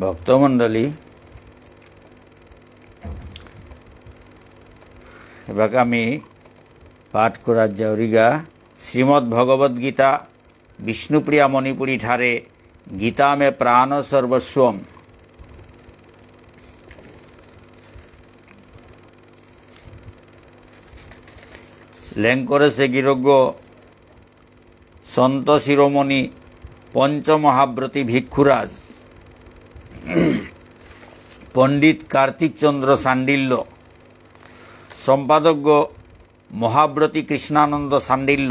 ভক্তমণ্ডলী, এবার আমি পাঠ করার যাওরিগা শ্রীমদ্ ভগবদ গীতা বিষ্ণুপ্রিয়া মণিপুরী ঠারে গীতা মে প্রাণ সর্বস্বম। লেঙ্করে সে গিরজ্ঞ সন্ত শিরোমণি পঞ্চমহাব্রতী ভিক্ষুরাজ পণ্ডিত কার্তিক চন্দ্র সান্ডিল্য, সম্পাদক মহাব্রতী কৃষ্ণানন্দ সান্ডিল্য,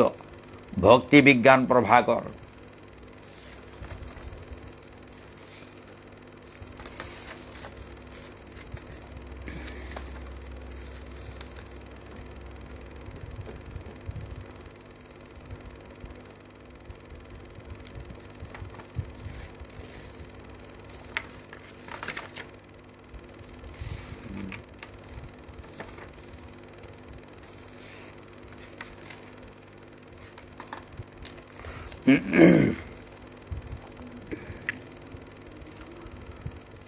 ভক্তি বিজ্ঞান প্রভাকর।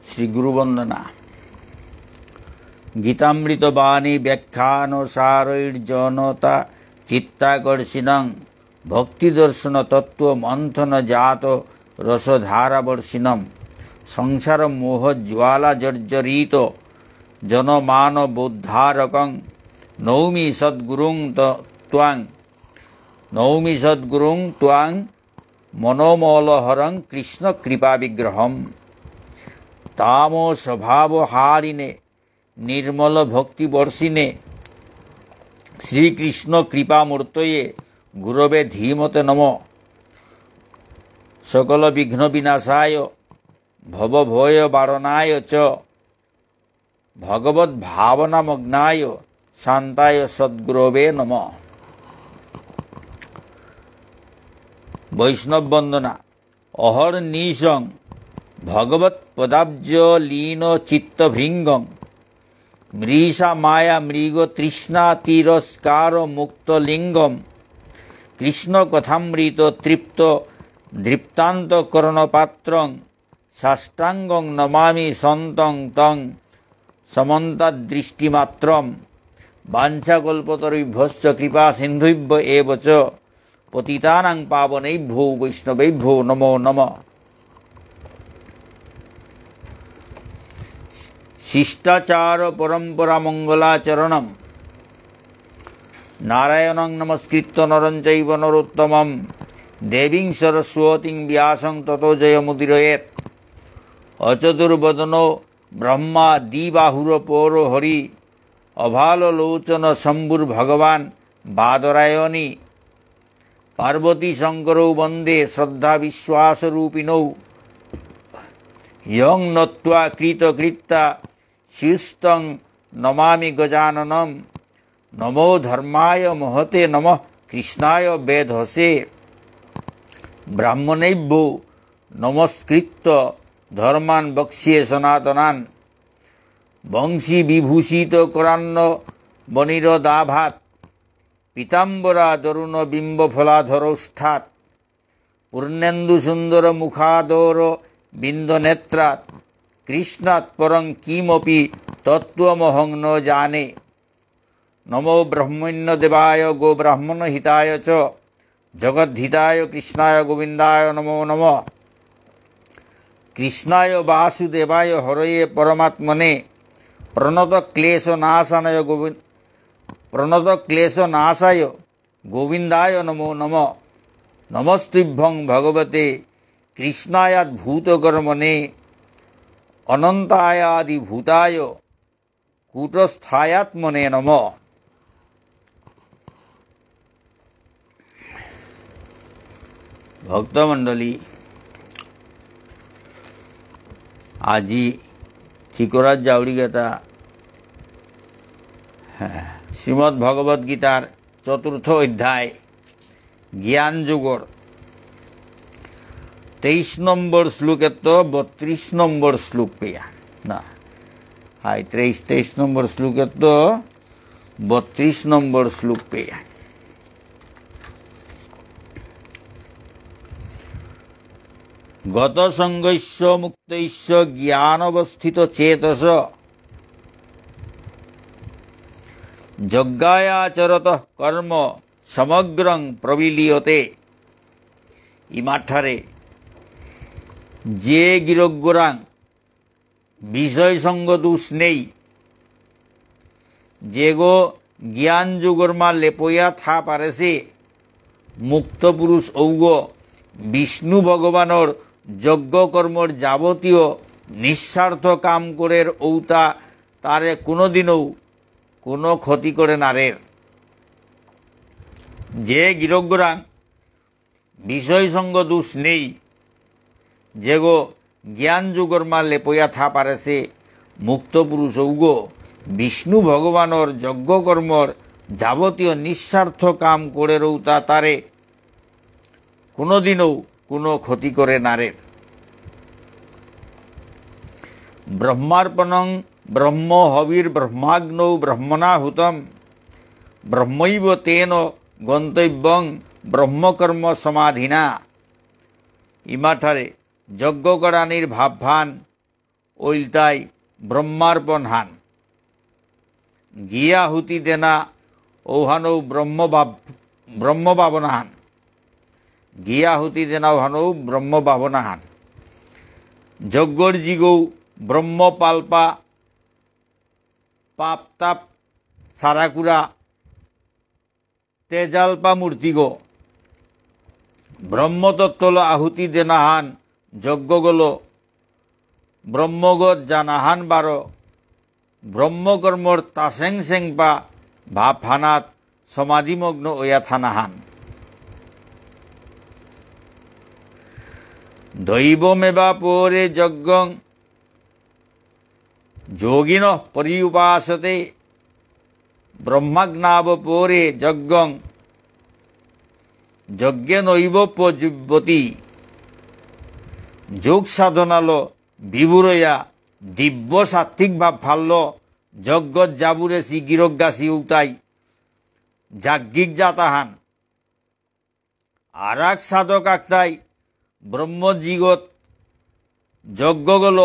শ্রী গুরু বন্দনা। গীতামৃত বাণী ব্যাখ্যানুসারৈর্জনতা চিত্তাকর্ষিণং ভক্তি দর্শন তত্ত্ব মন্থন জাত রসধারাবর্ষিণম সংসার মোহ জ্বালা জর্জরিত জনমানবোদ্ধারকং নৌমি সদ্গুরুং ত্বাং মনোমলহরং কৃষ্ণ কৃপা বিগ্রহম। তামো স্বভাবহারিণে নির্মল ভক্তি বর্ষিণে শ্রীকৃষ্ণ কৃপামূর্তয়ে গুরবে ধীমতে নম। সকল বিঘ্ন বিনাশায় ভবভয় বারণায় চ ভগবদ্ ভাবনামগ্নায় শান্তায় সদ্গুরবে নম। বৈষ্ণব বন্দনা। অহর্নিশং ভগবৎ পদাব্জ লীন চিত্তভৃঙ্গং মৃষা মায়া মৃগ তৃষ্ণা তিরস্কার মুক্তলিঙ্গম কৃষ্ণ কথামৃত তৃপ্ত দৃপ্তান্ত করণপাত্রং সাষ্টাঙ্গং নমামি সন্তং তং সমন্তদৃষ্টিমাত্রম। বাঞ্ছাকল্পতরুভ্যশ্চ কৃপা সিন্ধুভ্য এব চ পতিতানাং পাবনেভ্যো বৈষ্ণবেভ্যো নমো নমঃ। শিষ্টাচার পরম্পরা মঙ্গলাচরণম নারায়ণং নমস্কৃত্য নরং চৈব নরোত্তমম দেবীং সরস্বতীং ব্যাসং ততো জয়মুদীরয়েৎ। অচতুর্বদনো ব্রহ্মা দ্বিবাহুরপোর হরি অভাললোচন শম্ভুর্ভগবান বাদরায়ণী। পার্বতী শঙ্করৌ বন্দে শ্রদ্ধা বিশ্বাসরূপিণৌ ইয়ং নত্বা কৃতকৃত্যা শিষ্টং নমামি গজাননম। নমো ধর্মায় মহতে নমঃ কৃষ্ণায় বেধসে। ব্রাহ্মণেভ্যো নমস্কৃত্য ধর্মান বক্ষ্যে সনাতনান। বংশী বিভূষিত করান্ন বনিরদাভাত পীতাম্বরা তরুণ বিম্বফলাধরৌষ্ঠাৎ। পূর্ণেন্দু সুন্দর মুখাদর বিন্দনেত্রাৎ কৃষ্ণাৎ পরং কিমপি তত্ত্বমহং ন জানে। নমো ব্রহ্মণ্য দেবায় গো ব্রাহ্মণ হিতায় চ জগদ্ধিতায় কৃষ্ণায় গোবিন্দায় নমো নমঃ। কৃষ্ণায় বাসুদেবায় হরয়ে পরমাত্মনে প্রণত ক্লেশনাশায় গোবিন্দায় নমো নমঃ। নমস্তুভ্যং ভগবতে কৃষ্ণায়াদ্ভূতকর্মণে অনন্তায়াদিভূতায় কূটস্থায়াত্মনে নমঃ। ভক্তমণ্ডলী, আজি ঠিকরাজ জাউরিগাতা শ্রীমদ্ ভগবদ গীতার চতুর্থ অধ্যায় জ্ঞান যোগর 23 নম্বর শ্লোকের তো 32 নম্বর শ্লোক পেয়া না, হাই 23 নম্বর শ্লোকের তো 32 নম্বর শ্লোক পেয়া। গত সঙ্গস্য মুক্তৈশ্য জ্ঞান অবস্থিত চেতস যজ্ঞায়াচরত কর্ম সমগ্রং প্রবিলীয়তে। ইমাঠারে যে গিরজ্ঞরাং বিষয় সঙ্গ দোষ নেই, যে গো জ্ঞান যুগর্মা লেপয়া থা পারেছে মুক্ত পুরুষ ঔগ বিষ্ণু ভগবানর যজ্ঞ কর্মর যাবতীয় নিঃস্বার্থ কাম করের ঔতা তারে কোনোদিনও কোনো ক্ষতি করে নারের। যে গিরজ্ঞরাং বিষয় সঙ্গ দোষ নেই, যে গো জ্ঞান যুগর্মা লেপয়া থা পারেছে মুক্ত পুরুষ ঔগ বিষ্ণু ভগবানর যজ্ঞ কর্মর যাবতীয় নিঃস্বার্থ কাম করে রৌতা তারে কোনোদিনও কোনো ক্ষতি করে নারের। ব্রহ্মার্পণং ব্রহ্ম হবির ব্রহ্মাগ্নৌ ব্রহ্মণাহুতম ব্রহ্মৈব তেন গন্তব্যং ব্রহ্মকর্ম সমাধিনা। ইমাঠারে যজ্ঞ করানির ভাবভান ওইলতাই ব্রহ্মার্পণ হান, গিয়াহুতি দেনা ঔহানৌ ব্রহ্ম ভাবনা হান, গিয়াহুতি দেনা ঔহানৌ ব্রহ্ম ভাবনা হান। যজ্ঞর জিগৌ ব্রহ্ম পাল্পা পাপ তাপ সারাকুরা তেজাল্পা মূর্তিগো ব্রহ্মতত্ত্বল আহুতি দেনাহান যজ্ঞগল ব্রহ্মগত জানাহান বারো ব্রহ্মকর্মর তাসেং সেংপা ভাব হানাত সমাধিমগ্ন ওয়া থানাহান। দৈবমেবা পরে যজ্ঞং যোগিন পরিউপাসতে ব্রহ্মাগ্নাব পরে যজ্ঞং যজ্ঞেনৈবোপজীব্যতি। যোগ সাধনাল বিভুরয়া দিব্য সাত্ত্বিক ভাব ফাল্ল যজ্ঞত জাবুরেছি গিরজ্ঞাসী উতাই যাজ্ঞিক জাতাহান। আর এক সাধক আক্তাই ব্রহ্মজিগত যজ্ঞগল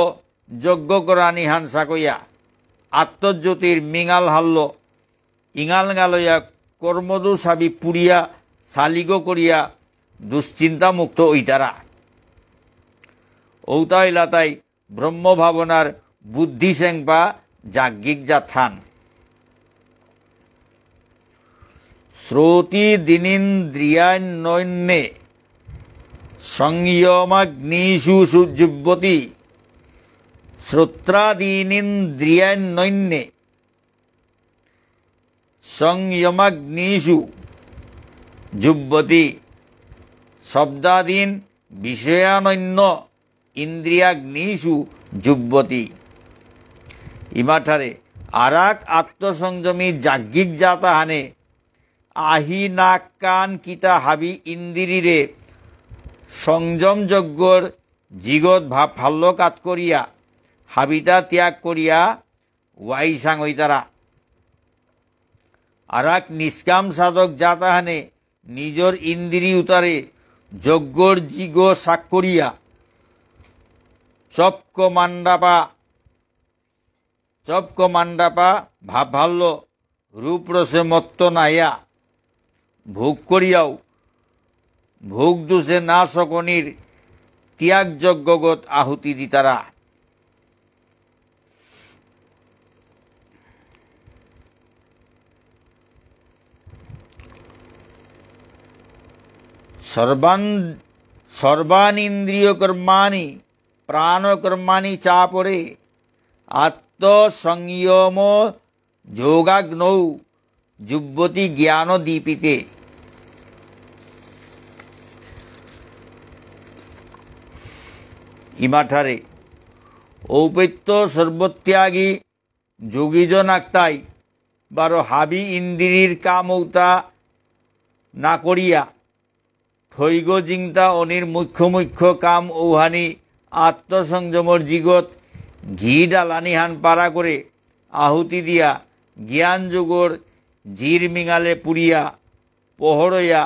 যজ্ঞ করানি হানসা কইয়া আত্মজ্যোতির মিঙাল হাল্ল ইঙাল গালইয়া কর্মদু সাবি পুড়িয়া শালিগ করিয়া দুশ্চিন্তা মুক্ত ওইতারা। ঔতাই লাতাই ব্রহ্ম ভাবনার বুদ্ধি সেংপা যাজ্ঞিক জাথান। শ্রোতি দিনীন্দ্রিয়ান্যন্যে সংযমাগ্নিষু যুব্যতি শ্রোত্রাদীনিন্দ্রিয়ান্যন্যে সংযমাগ্নিষু যুব্যতি শব্দাদীন বিষয়ানন্য ইন্দ্রিয়াগ্নিষু যুব্যতি। ইমাঠারে আরাক আত্মসংযমী যাজ্ঞিক জাতাহানে আহি নাক কান কিতা হাবি ইন্দ্রিরে সংযম যজ্ঞর জিগত ভাব ফাল্ল কাত করিয়া হাবিতা ত্যাগ করিয়া ওয়াইসাং হইতারা। আরাক নিষ্কাম সাধক জাতাহানে নিজর ইন্দ্রি উতারে যজ্ঞর জিগ সাক করিয়া চপক মান্ডাপা ভাব ভাল্ল রূপ রসে মত্ত নাইয়া ভোগ করিয়াও ভোগ দোষে না সকনির ত্যাগ যজ্ঞগত আহুতি দিতারা। সর্বানিন্দ্রিয় কর্মাণি প্রাণকর্মাণি চাপরে আত্মসংযম যোগাগ্নৌ যুব্যতি জ্ঞান দীপিতে। ইমাঠারে ঔপত্য সর্বত্যাগী যোগীজন আক্তাই বারো হাবি ইন্দ্রির কামৌতা না করিয়া থৈগ জিংতা অনির মুখ্য কাম ঔহানি আত্মসংযমর জিগত ঘি ডালানি হান পারা করে আহুতি দিয়া জ্ঞান যুগর জির মিঙালে পুড়িয়া পহরইয়া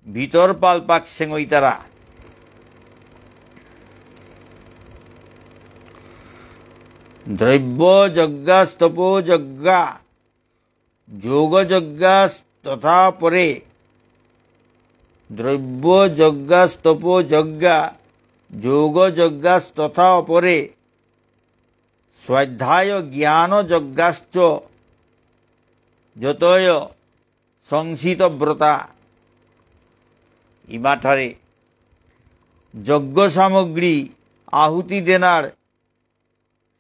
ভিতর পালপাক সেঙইতারা। দ্রব্য যজ্ঞাস্তপোযজ্ঞা যোগযজ্ঞা তথা পরে দ্রব্য যজ্ঞাস্তপোযজ্ঞা যোগযজ্ঞা তথা অপরে স্বাধ্যায় জ্ঞান যজ্ঞাশ্চ যতয় সংসিতব্রতা। ইমাঠারে যজ্ঞ সামগ্রী আহুতি দেনার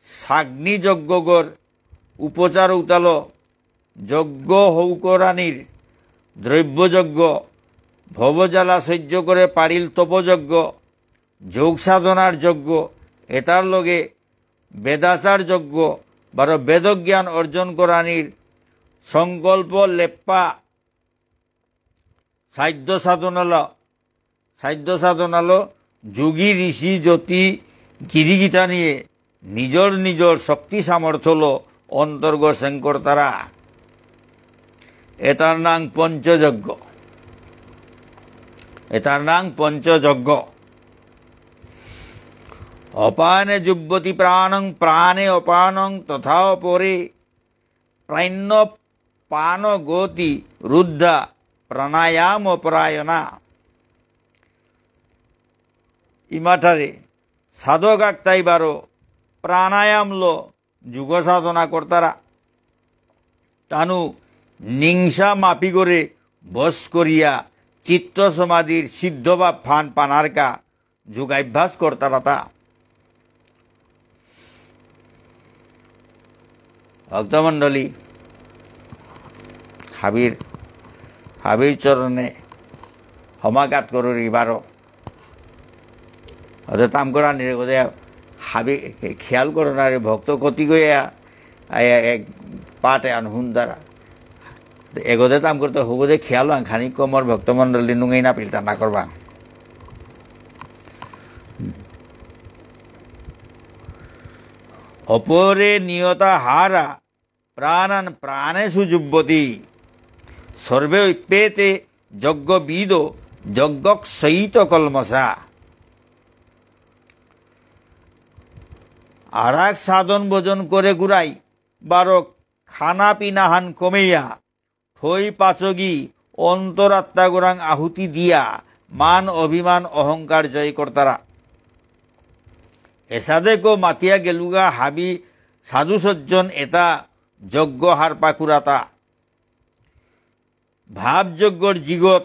সাগ্নি যজ্ঞগর উপচার উতাল যজ্ঞ হৌকরানীর দ্রব্যযজ্ঞ ভবজ্বালা সহ্য করে পারিল তপযজ্ঞ যোগ সাধনার যজ্ঞ এটার লগে বেদাচার যজ্ঞ বারো বেদজ্ঞান অর্জন করানির সংকল্প লেপ্পা সাধ্য সাধনাল যোগী ঋষি জ্যোতি গিরিগীতা নিয়ে নিজর নিজর শক্তি সামর্থ্য অন্তর্গ শঙ্কর তারা। এটার নাম পঞ্চযজ্ঞ। অপানে যুব্যতি প্রাণং প্রাণে অপানং তথা পরে প্রাণ্য পান গতি রুদ্ধা প্রাণায়াম অপরায়ণা। ইমাঠারে সাধক আক্তাই বারো প্রাণায়াম লো যুগ সাধনা কর্তারা তানু নিংসা মাপি করে বস করিয়া চিত্ত সমাধির সিদ্ধ বা ফান পানারকা যোগাভ্যাস কর্তারা তা। ভক্তমণ্ডলী হাবির চরণে সমাঘাত করুর এবারও ওদের তাম করা নিরে গোদে হাবি খেয়াল করো না রে ভক্ত ক্ষতি গইয়া এক পাটে আনহুন দ্বারা এগোদে তাম করতে হবুদে খেয়াল খানি কমর ভক্তমণ্ডলী নুঙাই না পিলতা না করবা। অপরে নিয়তা হারা প্রাণান প্রাণেষু যুব্যতি সর্বে পেতে যজ্ঞবিদ যজ্ঞক্ষয়িত কলমসা। আর এক সাধন ভোজন করে গুড়াই বারো খানা পিনাহান কমেইয়া ঠই পাচগি অন্তরাত্মা গোরাং আহুতি দিয়া মান অভিমান অহংকার জয় কর্তারা। এসাদেকো মাতিয়া গেলুগা হাবি সাধু সজ্জন এটা যজ্ঞ হার পাকুরাতা। ভাবযজ্ঞর জিগত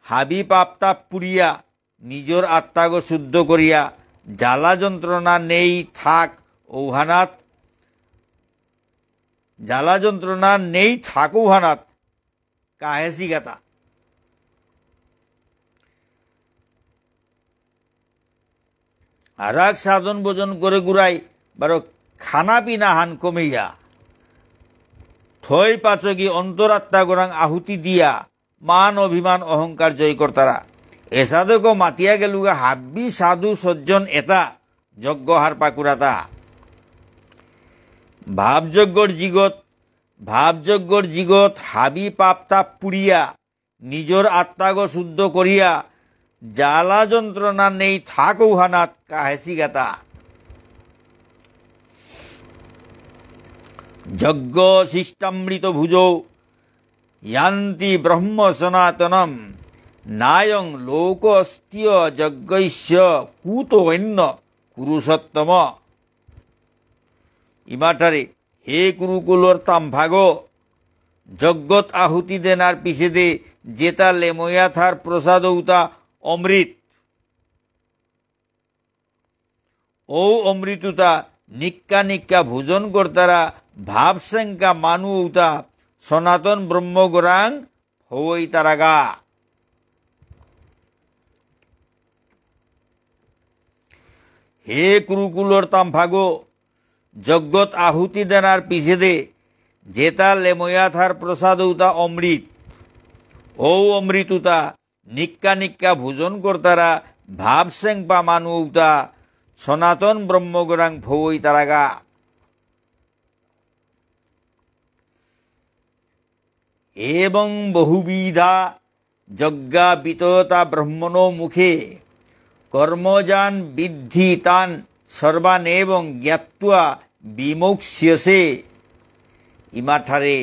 হাবি পাপতাপ পুরিয়া নিজর আত্মাগ শুদ্ধ করিয়া জ্বালা যন্ত্রণা নেই থাক ঔহানাত কাহেসি গাতা। আর এক সাধন ভোজন করে গুড়াই বারো খানা পিনা হান কমেইয়া ঠই পাচকি অন্তরাত্মা গোরাং আহুতি দিয়া মান অভিমান অহংকার জয় কর্তারা। এসাধক মাতিয়া গেলুগা হাব্বি সাধু সজ্জন এটা যজ্ঞ হার পাকুরাতা। ভাবযজ্ঞর জিগত হাবি পাপ তাপ পুরিয়া নিজর আত্মাগ শুদ্ধ করিয়া জ্বালা যন্ত্রণা নেই থাক ঔহানাত কাহেসি গাতা। যজ্ঞ শিষ্টামৃত ভুজৌ ইয়ান্তি ব্রহ্ম সনাতনম নায়ং লোকস্তীয় যজ্ঞৈশ্য কুত অন্য কুরুষোত্তম। ইমাঠারে হে কুরুকুলর তামভাগ যজ্ঞত আহুতি দেনার পিছেদে যেতা লেময়া থার প্রসাদ উতা অমৃত ও অমৃতুতা নিক্কা নিক্কা ভোজন কর্তারা ভাবশঙ্কা মানু উতা সনাতন ব্রহ্ম গোরাং হই তারাগা। হে কুরুকুলর তামভাগ যজ্ঞত আহুতি দেনার পিছেদে যেতা লেময়া থার প্রসাদ উতা অমৃত ও অমৃতুতা নিক্কা নিক্কা ভোজন কর্তারা ভাবশঙ্কা মানু উতা সনাতন ব্রহ্ম গোরাং ভৈ তারাগা। এবং বহুবিধা যজ্ঞা বিততা ব্রহ্মণো মুখে কর্মজান বিদ্ধি তান সর্বানেবং জ্ঞাত্বা বিমোক্ষ্যসে ইমাঠারে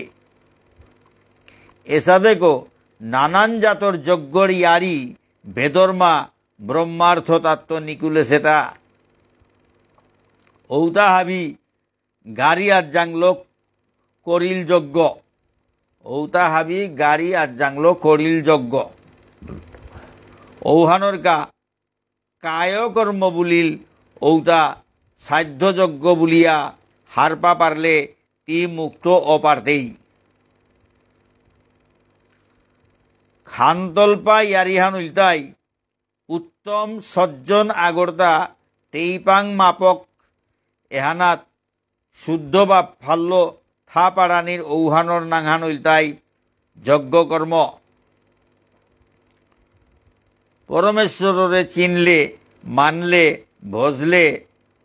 এসাদেকো নানান জাতর যজ্ঞর ইয়ারি বেদর্মা ব্রহ্মার্থ তত্ত্ব নিকুলে সেটা ঔতা হাবি গাড়ি আর জাংলো করিল যজ্ঞ ঔতা হাবি গাড়ি আর জাংলো করিল যজ্ঞ ঔহানর কায়কর্ম বুলিল ঔতা সাধ্য যজ্ঞ বুলিয়া হারপা পারলে তি মুক্ত অপারতেই খানতল্পা ইয়ারিহান উল্টাই উত্তম সজ্জন আগর্তা তেইপাং মাপক এহানাত শুদ্ধ বা ফাল্য থা পাড়ানির ঔহানর নাংহান উল্টাই যজ্ঞকর্ম পরমেশ্বররে চিনলে মানলে ভজলে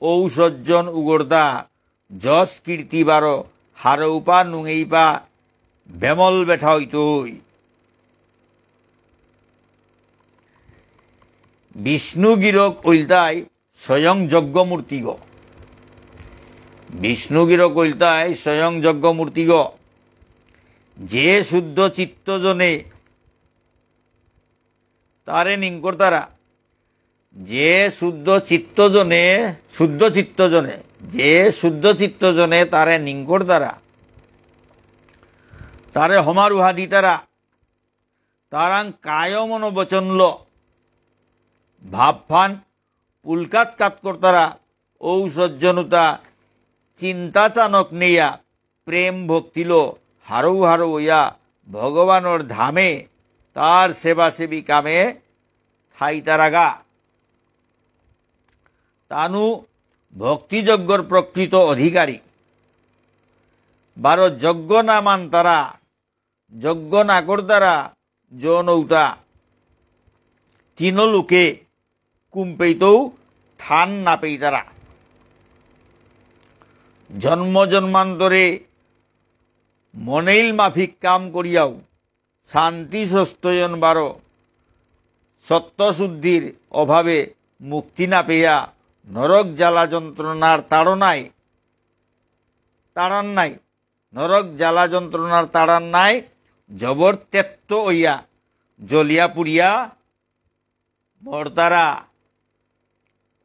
ঔসজ্জন উগর্দা যশ কীর্তি বারো হারৌপা নুঙেইপা বেমল বেঠা হইতই বিষ্ণুগিরক উল্টাই স্বয়ং যজ্ঞমূর্তিগ বিষ্ণুগিরক উল্টাই স্বয়ং যজ্ঞমূর্তিগ যে শুদ্ধ চিত্তজনে তারে নিঙ্কর তারা যে শুদ্ধ চিত্তজনে তারে নিঙ্কর তারা তারে হমারুহাদি তারা তারাং কায় মনোবচনল ভাবফান পুলকাত কাত করতারা ঔসজ্জনুতা চিন্তা চানক নেয়া প্রেম ভক্তিল হারৌ হারৌ ইয়া ভগবানর ধামে তার সেবা সেবী কামে থাইতারাগা তানু ভক্তিযজ্ঞর প্রকৃত অধিকারী বারো যজ্ঞ না মান তারা যজ্ঞ না করতারা যৌনৌতা তিন লোকে কুম্পেইতৌ থান না পেই তারা জন্ম জন্মান্তরে মনেইল মাফিক কাম করিয়াও শান্তি সস্তয়ন বারো সত্যশুদ্ধির অভাবে মুক্তি না পেয়া নরক জ্বালা যন্ত্রণার নরক জ্বালা যন্ত্রণার তাড়ান নাই জবরতেত্ব হইয়া জ্বলিয়া পুড়িয়া মর্তারা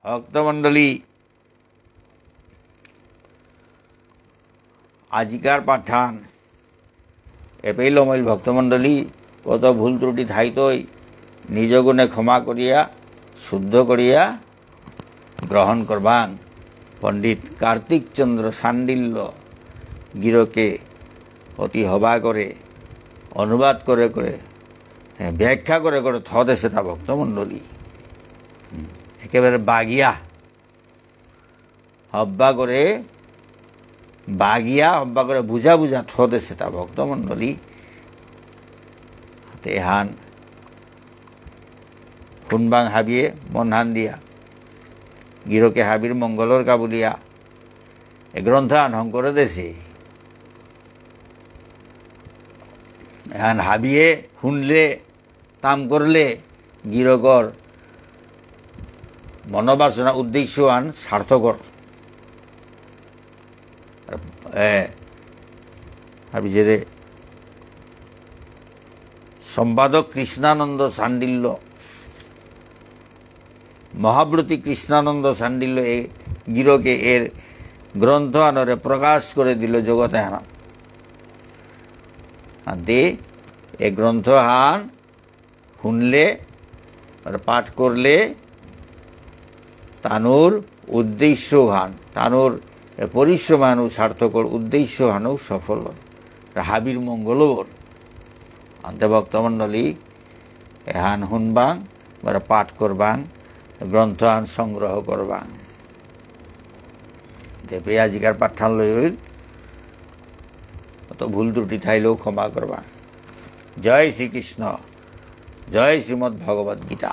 ভক্তমণ্ডলী আজিকার পাঠান এপেই লমইল ভক্তমণ্ডলী কত ভুল ত্রুটি থাইতই নিজ গুণে ক্ষমা করিয়া শুদ্ধ করিয়া গ্রহণ করবাং পণ্ডিত কার্তিক চন্দ্র সান্ডিল্য গিরকে অতি হবা করে অনুবাদ করে করে ব্যাখ্যা করে করে থদেছে তা ভক্তমণ্ডলী একেবারে বাগিয়া হব্বা করে বুঝা বুঝা থদেছে তা ভক্তমণ্ডলী তেহান শুনবাং হাবিয়ে মনহান দিয়া গিরকে হাবির মঙ্গলর কাবুলিয়া এ গ্রন্থ আনহং করে দেছে এখন হাবিয়ে শুনলে তাম করলে গিরকর মনোবাসনা উদ্দেশ্য আন সার্থকর ভাবিছে রে সম্পাদক কৃষ্ণানন্দ সান্ডিল্য মহাব্রতী কৃষ্ণানন্দ সান্ডিল্য এ গিরকে এর গ্রন্থ আনরে প্রকাশ করে দিল জগতে হানা দে এ গ্রন্থ হান শুনলে আর পাঠ করলে তানুর উদ্দেশ্য হান তানুর পরিশ্রম হানু সার্থকর উদ্দেশ্য হানু সফল হাবির মঙ্গলবর আন্তে ভক্তমণ্ডলী এহান শুনবাং বা পাঠ করবাং গ্রন্থ আন সংগ্রহ করবাং দেবে আজিকার পাঠান লই অত ভুল ত্রুটি থাইলেও ক্ষমা করবা। জয় শ্রীকৃষ্ণ, জয় শ্রীমদ্ ভগবদ্ গীতা।